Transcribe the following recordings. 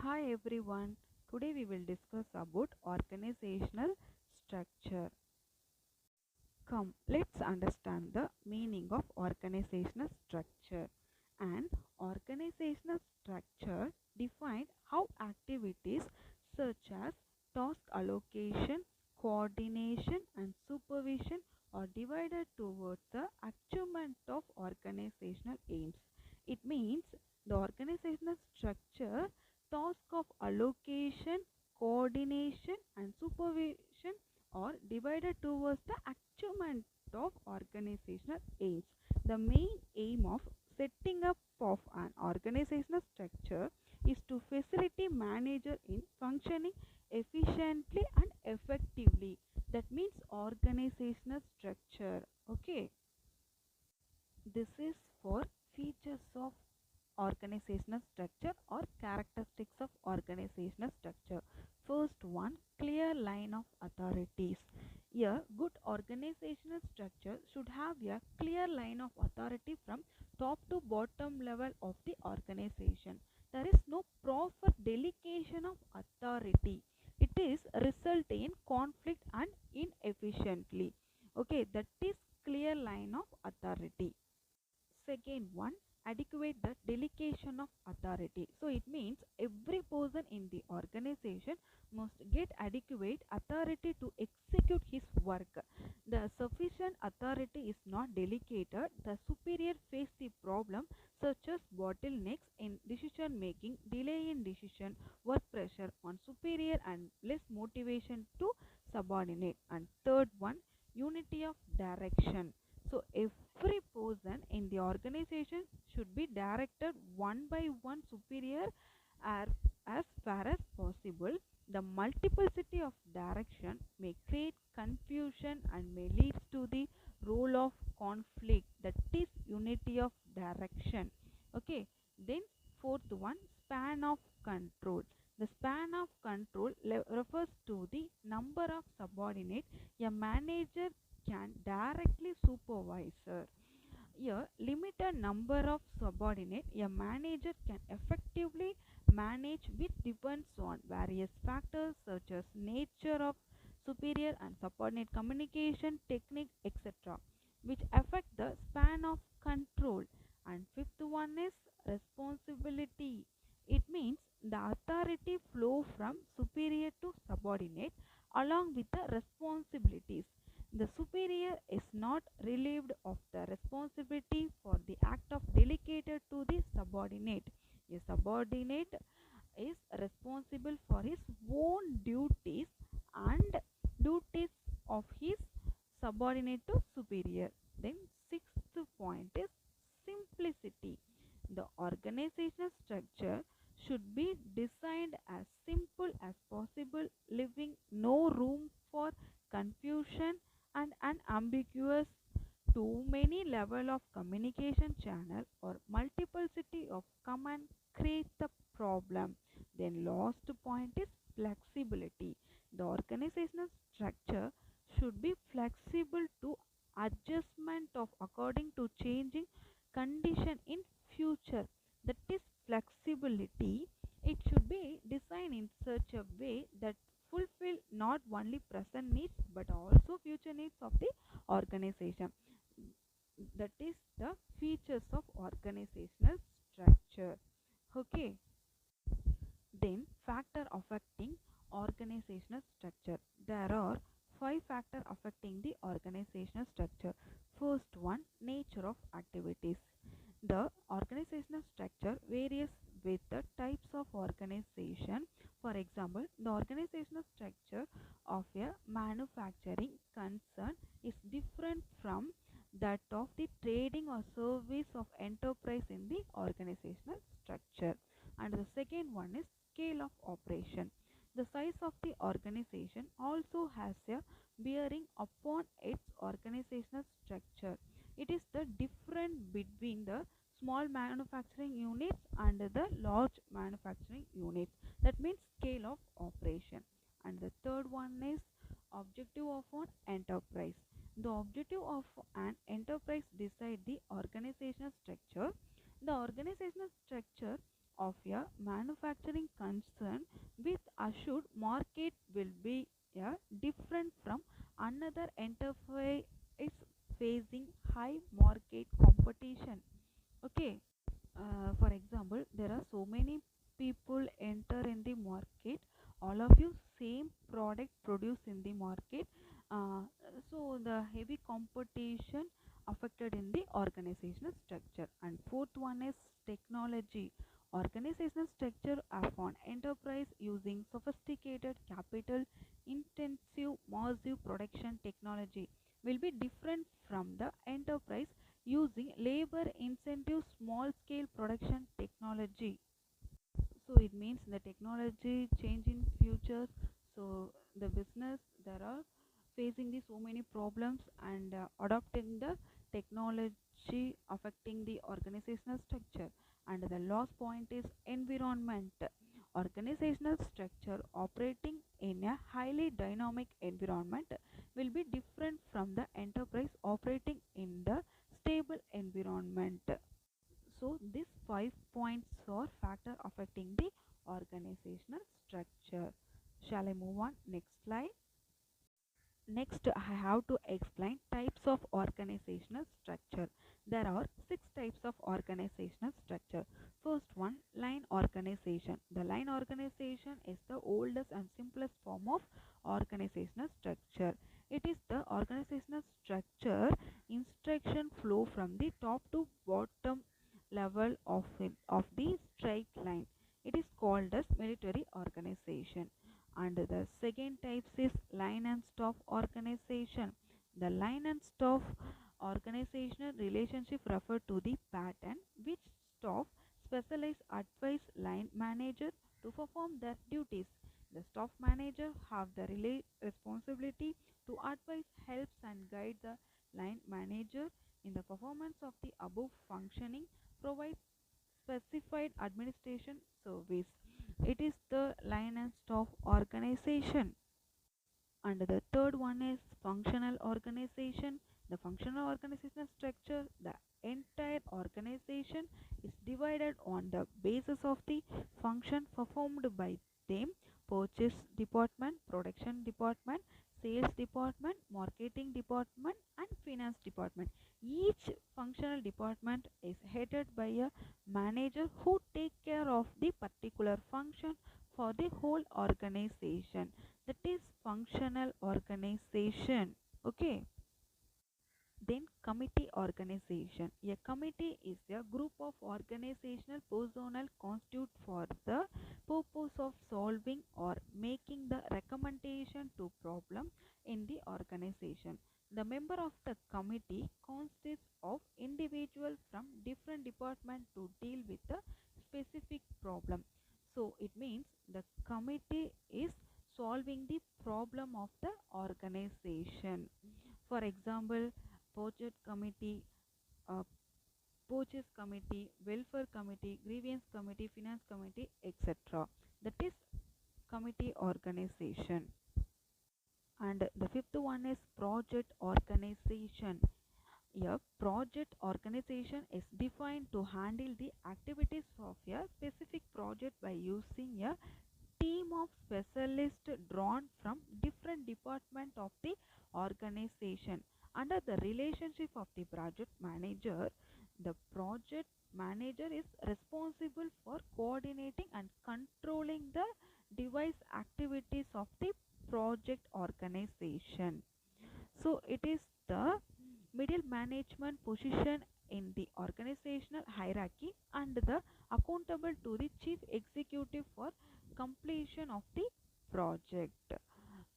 Hi everyone. Today we will discuss about organizational structure. Come, let's understand the meaning of organizational structure. An organizational structure defines how activities such as task allocation, coordination, and supervision are divided towards the achievement of organizational aims. It means the organizational structure, task of allocation, coordination, and supervision are divided towards the achievement of organizational aims. The main aim of setting up of an organizational structure is to facilitate manager in functioning efficiently and effectively. That means organizational structure. Okay, this is for features of organizational structure or characteristics of organizational structure. First one, clear line of authorities. A good organizational structure should have a clear line of authority from top to bottom level of the organization. There is no proper delegation of authority. It is result in conflict and inefficiently. Okay, that is clear line of authority. Second one, adequate the delegation of authority. So it means every person in the organization must get adequate authority to execute his work. The sufficient authority is not delegated. The superior face the problem such as bottlenecks in decision making, delay in decision, work pressure on superior, and less motivation to subordinate. And third one, unity of direction. So every person in the organization should be directed one by one superior as, as far as possible. The multiplicity of direction may create confusion and may lead to the role of conflict. That is unity of direction. Okay. Then fourth one, span of control. The span of control refers to the number of subordinates a manager can directly supervise. A limited number of subordinates a manager can effectively manage, which depends on various factors such as nature of superior and subordinate communication technique, etc., which affect the span of control. And fifth one is responsibility. It means the authority flow from superior to subordinate along with the responsibilities. The superior is not relieved of the responsibility for the act of delegated to the subordinate. A subordinate is responsible for his own duties and duties of his subordinate to superior. Then sixth point is simplicity. The organizational structure should be designed as simple as possible, leaving no room for confusion and an ambiguous too many level of communication channel or multiplicity of command create the problem. Then last point is flexibility. The organizational structure should be flexible to adjustment of according to changing condition in future. That is flexibility. It should be designed in such a way that fulfill not only present needs but also future needs of the organization. That is the features of organizational structure. Okay. Then factor affecting organizational structure. There are five factors affecting the organizational structure. First one, nature of activities. The organizational structure varies with the types of organization. For example, the organizational structure of a manufacturing concern is different from that of the trading or service of enterprise in the organizational structure. And the second one is scale of operation. The size of the organization also has a bearing upon its organizational structure. It is the difference between the small manufacturing units and the large manufacturing units. That means scale of operation. And the third one is objective of an enterprise. The objective of an enterprise decide the organizational structure. The organizational structure of a manufacturing concern with assured market will be different from another enterprise facing high market competition. Okay. For example, there are so many people enter in the market, all of you same product produced in the market. uh, so the heavy competition affected in the organizational structure. And fourth one is technology. Organizational structure of an enterprise using sophisticated capital intensive massive production technology will be different from the enterprise using labor incentive small scale production technology. So it means the technology change in future. So the business there are facing the so many problems, and adopting the technology affecting the organizational structure. And the last point is environment. Organizational structure operating in a highly dynamic environment will be different from the enterprise operating in the stable environment. So these 5 points are factor affecting the organizational structure. Shall I move on? Next slide. Next, I have to explain types of organizational structure. There are 6 types of organizational structure. First one, line organization. The line organization is the oldest and simplest form of organizational structure. It is the organizational structure instruction flow from the top to bottom level of the straight line. It is called as military organization. And the second type is line and staff organization. The line and staff organizational relationship refer to the pattern which staff specialized advise line manager to perform their duties. The staff manager have the responsibility to advise, helps and guide the line manager in the performance of the above functioning, provide specified administration service. It is the line and staff organization. And the third one is functional organization. The functional organizational structure, the entire organization is divided on the basis of the function performed by them: purchase department, production department, sales department, marketing department and finance department. Each functional department is headed by a manager who take care of the particular function for the whole organization. That is functional organization. Okay. Then committee organization. A committee is a group of organizational personnel constituted for the purpose of solving or making the recommendation to problem in the organization. The member of the committee consists of individuals from different departments to deal with a specific problem. So it means the committee is solving the problem of the organization. For example, budget committee, uh, purchase committee, welfare committee, grievance committee, finance committee, etc. That is committee organization. And the fifth one is project organization. A project organization is defined to handle the activities of a specific project by using a team of specialists drawn from different departments of the organization. Under the relationship of the project manager, the project manager is responsible for coordinating and controlling the device activities of the project organization. So it is the middle management position in the organizational hierarchy and the accountable to the chief executive for completion of the project.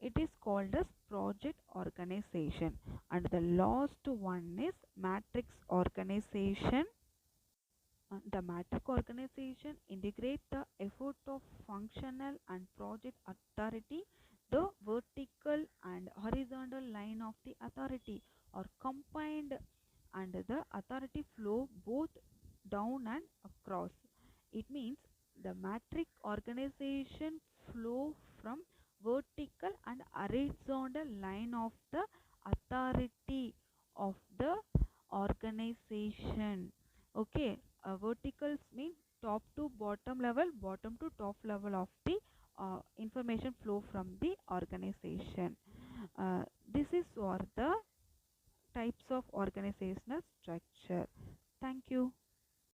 It is called as project organization. And the last one is matrix organization. The matrix organization integrates the effort of functional and project authority. The vertical and horizontal line of the authority are combined and the authority flow both down and across. It means the matrix organization flow from vertical and horizontal line of the authority of the organization. Okay, verticals mean top to bottom level, bottom to top level of the information flow from the organization. This is for the types of organizational structure. Thank you.